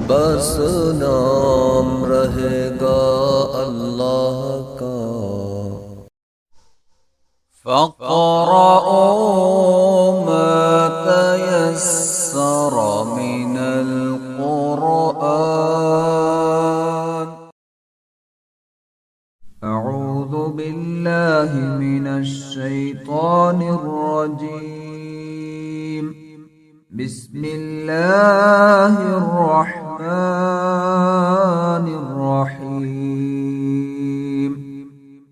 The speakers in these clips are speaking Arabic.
बस नाम रहेगा अल्लाह का। فاقرؤوا ما تيسر من القرآن. أعوذ بالله من الشيطان الرجيم. بسم الله الرحمن الرحيم.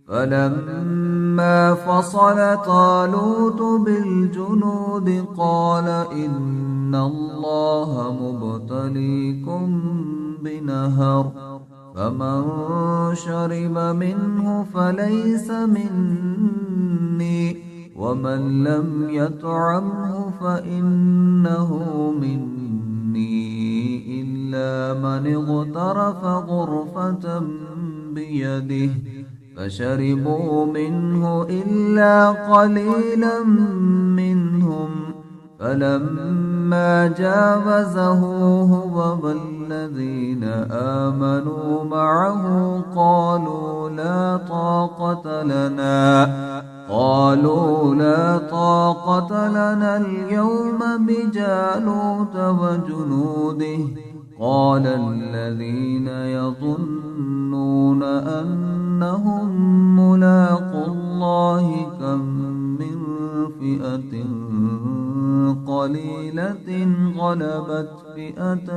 فلما فصل طالوت بالجنود قال إن الله مبتليكم بنهر، فمن شرب منه فليس مني، ومن لم يطعمه فإنه مني إلا من اغترف غرفة بيده، فشربوا منه إلا قليلا منهم. فلما جاوزه هو والذين آمنوا معه قالوا لا طاقة لنا اليوم بجالوت وجنوده. قال الذين يظنون أنهم ملاقو الله كم من فئة قليلة غلبت فئة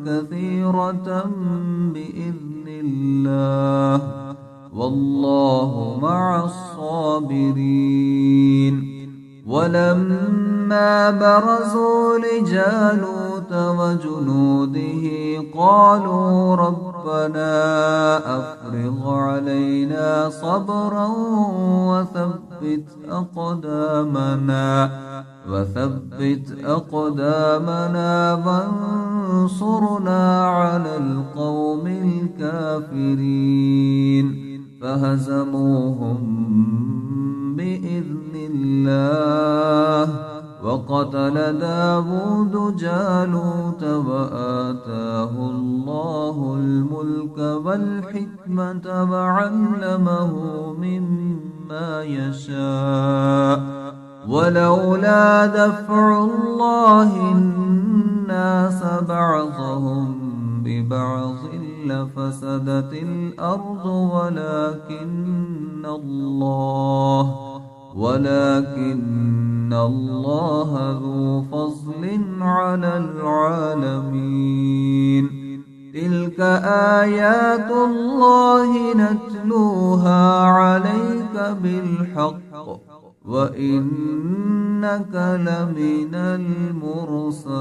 كثيرة بإذن الله، والله مع الصابرين. ولما برزوا لجالوت وجنوده قالوا ربنا أفرغ علينا صبرا وثبت أقدامنا وانصرنا على القوم الكافرين. فهزموهم بإذن الله، وقتل داود جالوت وآتاه الله الملك والحكمة وعلمه مما يشاء. ولولا دفع الله الناس بعضهم ببعض لفسدت الأرض ولكن الله ذو فضل على العالمين. تلك آيات الله نتلوها عليك بالحق، وإنك لمن المرسلين.